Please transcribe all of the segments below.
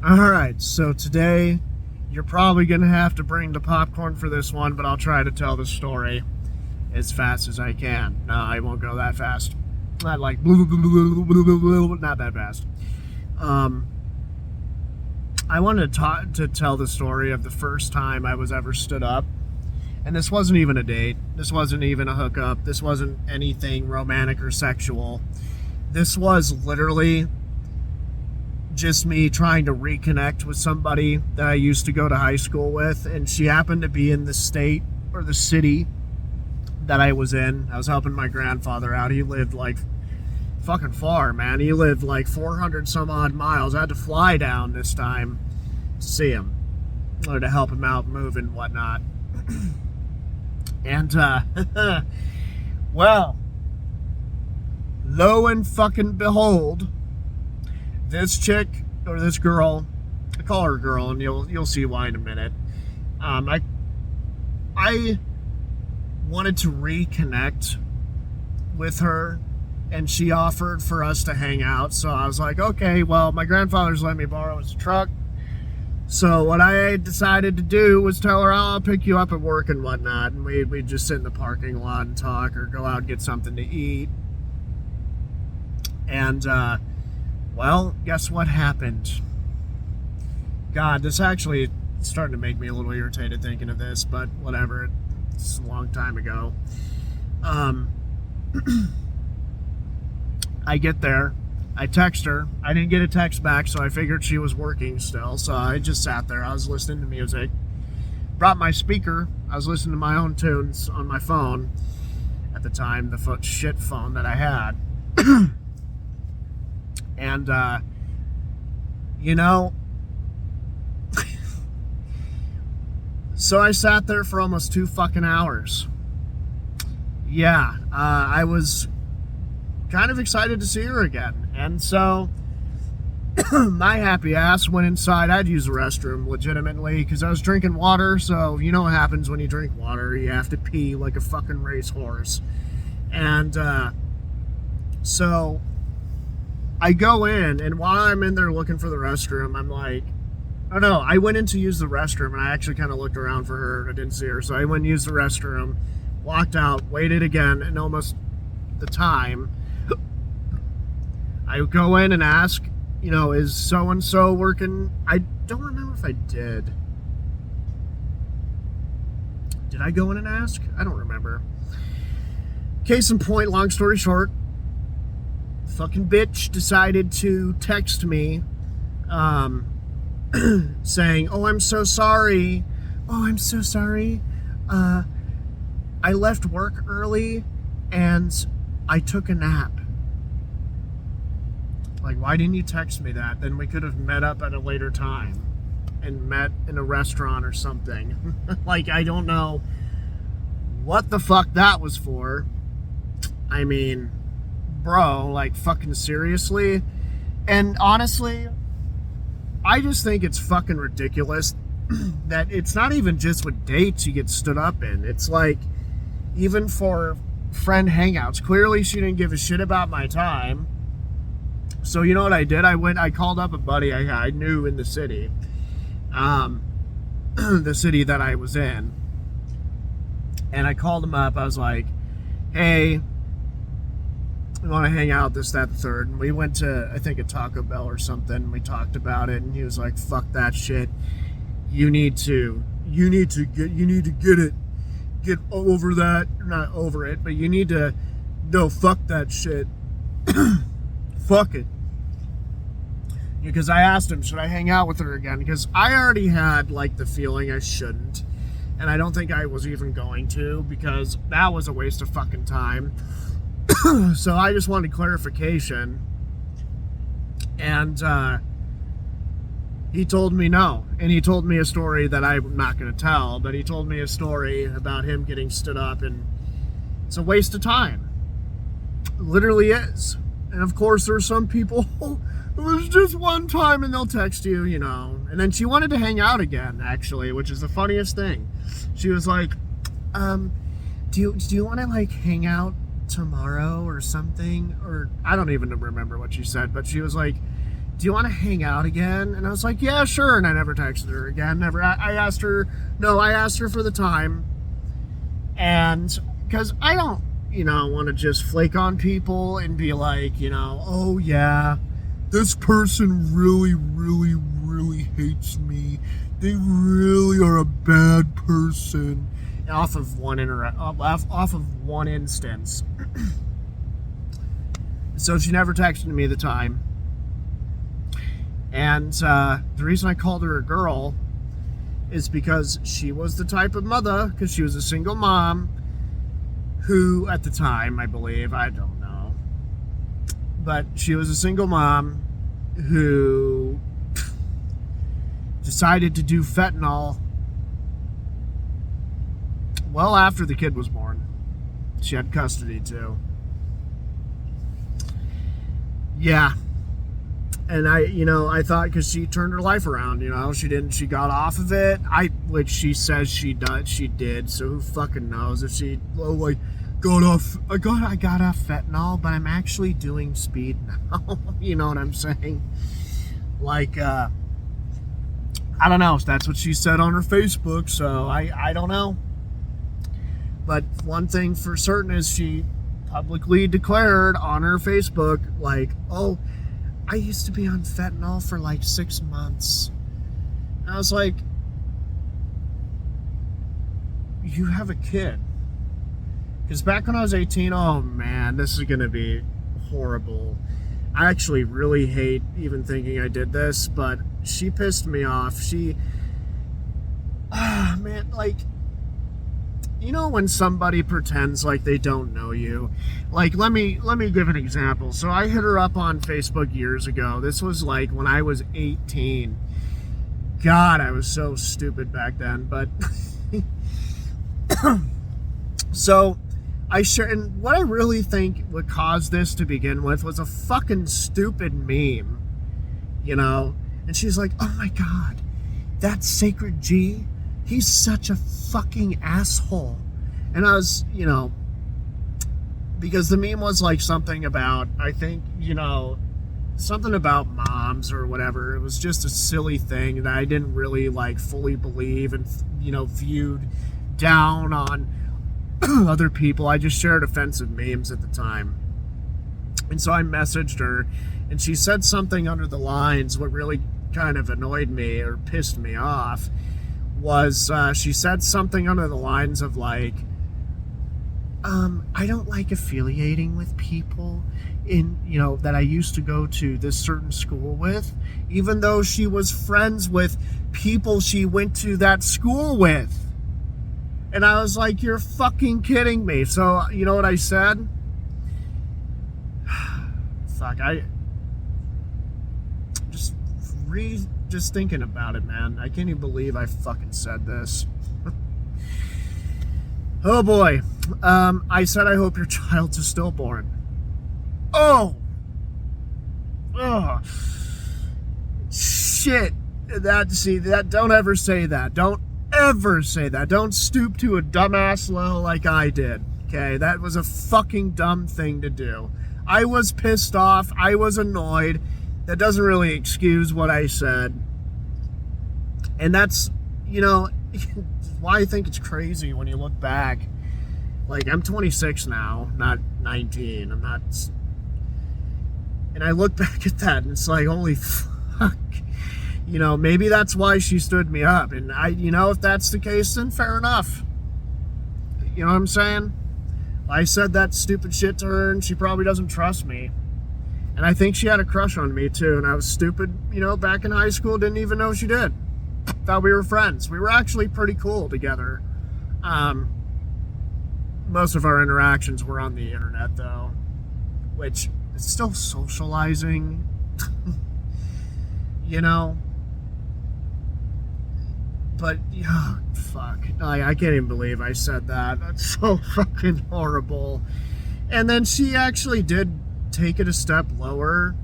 Alright, so today you're probably going to have to bring the popcorn for this one, but I'll try to tell the story as fast as I can. No, I won't go that fast. Not like not that fast. I wanted to tell the story of the first time I was ever stood up. And this wasn't even a date. This wasn't even a hookup. This wasn't anything romantic or sexual. This was literally just me trying to reconnect with somebody that I used to go to high school with, and she happened to be in the state or the city that I was in. I was helping my grandfather out. He lived like fucking far, man. He lived like 400 some odd miles. I had to fly down this time to see him or to help him out move and whatnot. And well, lo and fucking behold, this chick or this girl, I call her girl, and you'll see why in a minute. I wanted to reconnect with her, and she offered for us to hang out. So I was like, okay, well, my grandfather's let me borrow his truck. So what I decided to do was tell her, I'll pick you up at work and whatnot, and we'd just sit in the parking lot and talk, or go out and get something to eat. And well, guess what happened? God, this actually is starting to make me a little irritated thinking of this, but whatever. It's a long time ago. I get there. I text her. I didn't get a text back, so I figured she was working still. So I just sat there. I was listening to music. Brought my speaker. I was listening to my own tunes on my phone at the time, the shit phone that I had. And, you know, so I sat there for almost 2 fucking hours. Yeah, I was kind of excited to see her again. And so my happy ass went inside. I'd use the restroom legitimately because I was drinking water. So you know what happens when you drink water. You have to pee like a fucking racehorse. And so I go in, and while I'm in there looking for the restroom, I'm like, oh no, I went in to use the restroom, and I actually kind of looked around for her. I didn't see her. So I went and used the restroom, walked out, waited again, and almost the time, I go in and ask, you know, is so-and-so working? I don't remember if I did. Did I go in and ask? I don't remember. Case in point, long story short, fucking bitch decided to text me saying, oh, I'm so sorry. Oh, I'm so sorry. I left work early and I took a nap. Like, why didn't you text me that? Then we could have met up at a later time and met in a restaurant or something. Like, I don't know what the fuck that was for. I mean, bro, like, fucking seriously? And honestly, I just think it's fucking ridiculous that it's not even just with dates you get stood up in. It's like, even for friend hangouts. Clearly she didn't give a shit about my time. So you know what I did? I called up a buddy I knew in the city. The city that I was in. And I called him up. I was like, hey, we want to hang out, this, that, the third. And we went to, I think, a Taco Bell or something. We talked about it, and he was like, fuck that shit. You need to get it. Get over that. Not over it, but you need to, no, fuck that shit. Fuck it. Because I asked him, should I hang out with her again? Because I already had, like, the feeling I shouldn't. And I don't think I was even going to, because that was a waste of fucking time. So I just wanted clarification. And he told me no. And he told me a story that I'm not going to tell, but he told me a story about him getting stood up, and it's a waste of time. It literally is. And of course, there's some people, it was just one time, and they'll text you, you know. And then she wanted to hang out again, actually, which is the funniest thing. She was like, do you want to, like, hang out tomorrow or something? Or I don't even remember what she said, but she was like, do you want to hang out again? And I was like, yeah, sure. And I never texted her again. Never. I asked her for the time. And because I don't, want to just flake on people and be like, oh yeah, this person really, really, really hates me. They really are a bad person. Off of one instance. So she never texted me at the time. And the reason I called her a girl is because she was the type of mother, because she was a single mom who, at the time, I believe, I don't know, but she was a single mom who decided to do fentanyl well after the kid was born. She had custody too. Yeah. And I thought, because she turned her life around, she got off of it. Which she says she did. So who fucking knows if she, I got off fentanyl, but I'm actually doing speed now. You know what I'm saying? I don't know if that's what she said on her Facebook. So I don't know. But one thing for certain is she publicly declared on her Facebook, oh, I used to be on fentanyl for 6 months. And I was like, you have a kid. Because back when I was 18, oh man, this is going to be horrible. I actually really hate even thinking I did this, but she pissed me off. Man, when somebody pretends like they don't know you. Let me give an example. So I hit her up on Facebook years ago. This was when I was 18. God, I was so stupid back then. But so I share, and what I really think would cause this to begin with was a fucking stupid meme, And she's like, oh my God, that Sacred G, he's such a fucking asshole. And I was, because the meme was something about, I think, something about moms or whatever. It was just a silly thing that I didn't really fully believe and, viewed down on other people. I just shared offensive memes at the time. And so I messaged her, and she said something under the lines. What really kind of annoyed me or pissed me off was she said something under the lines of I don't like affiliating with people that I used to go to this certain school with, even though she was friends with people she went to that school with. And I was like, you're fucking kidding me. So, you know what I said? Fuck, just thinking about it, man. I can't even believe I fucking said this. Oh boy. I said I hope your child's a stillborn. Oh! Shit. Don't ever say that. Don't ever say that. Don't stoop to a dumbass low like I did. Okay? That was a fucking dumb thing to do. I was pissed off. I was annoyed. That doesn't really excuse what I said. And that's, why I think it's crazy when you look back. I'm 26 now, not 19. I'm not... And I look back at that and it's holy fuck. Maybe that's why she stood me up. And if that's the case, then fair enough. You know what I'm saying? I said that stupid shit to her and she probably doesn't trust me. And I think she had a crush on me too. And I was stupid, back in high school, didn't even know she did. Thought we were friends. We were actually pretty cool together. Most of our interactions were on the internet though, which is still socializing, but fuck, I can't even believe I said that. That's so fucking horrible. And then she actually did take it a step lower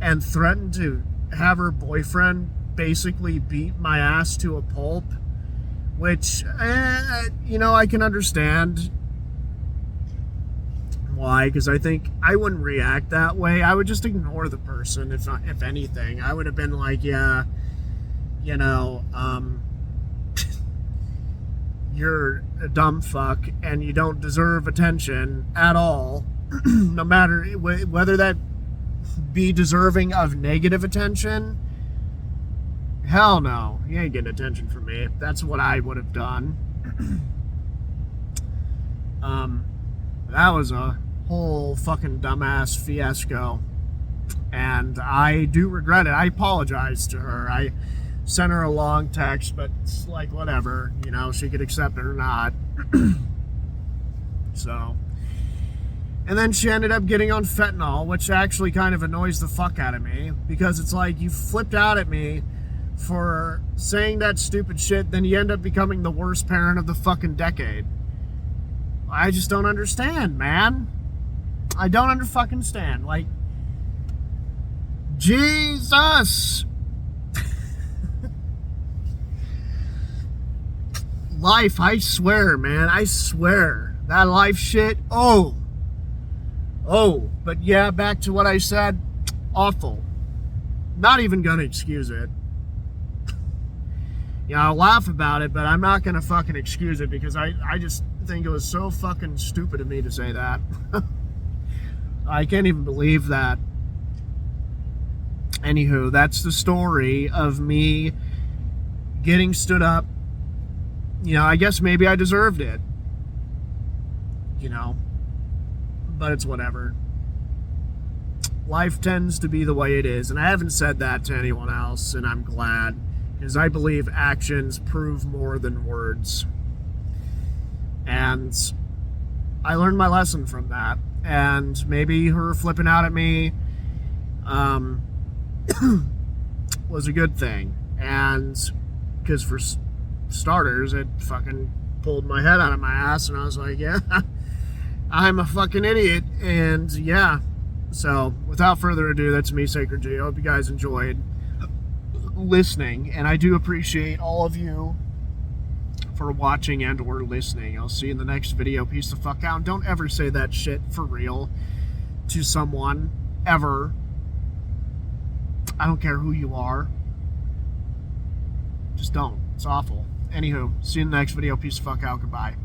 and threatened to have her boyfriend basically beat my ass to a pulp, which, I can understand Why? Because I think I wouldn't react that way. I would just ignore the person, if anything. I would have been like, yeah, you know, you're a dumb fuck and you don't deserve attention at all, no matter whether that be deserving of negative attention. Hell no, you ain't getting attention from me. That's what I would have done. That was a whole fucking dumbass fiasco, and I do regret it. I apologize to her. I sent her a long text, but it's like, whatever, you know, she could accept it or not. So, and then she ended up getting on fentanyl, which actually kind of annoys the fuck out of me, because it's like, you flipped out at me for saying that stupid shit, then you end up becoming the worst parent of the fucking decade. I just don't understand, man. I don't understand. Like, Jesus. Life, I swear, man. I swear. That life shit, oh. But yeah, back to what I said. Awful. Not even gonna excuse it. You know, I'll laugh about it, but I'm not gonna fucking excuse it, because I just think it was so fucking stupid of me to say that. I can't even believe that. Anywho, that's the story of me getting stood up. You know, I guess maybe I deserved it. You know, but it's whatever. Life tends to be the way it is, and I haven't said that to anyone else, and I'm glad, because I believe actions prove more than words. And I learned my lesson from that, and maybe her flipping out at me was a good thing, and because for starters, it fucking pulled my head out of my ass, and I was like, yeah, I'm a fucking idiot. And yeah, so without further ado, that's me, Sacred G. I hope you guys enjoyed listening, and I do appreciate all of you for watching and or listening. I'll see you in the next video. Peace the fuck out. Don't ever say that shit for real to someone, ever. I don't care who you are. Just don't. It's awful. Anywho, see you in the next video. Peace the fuck out. Goodbye.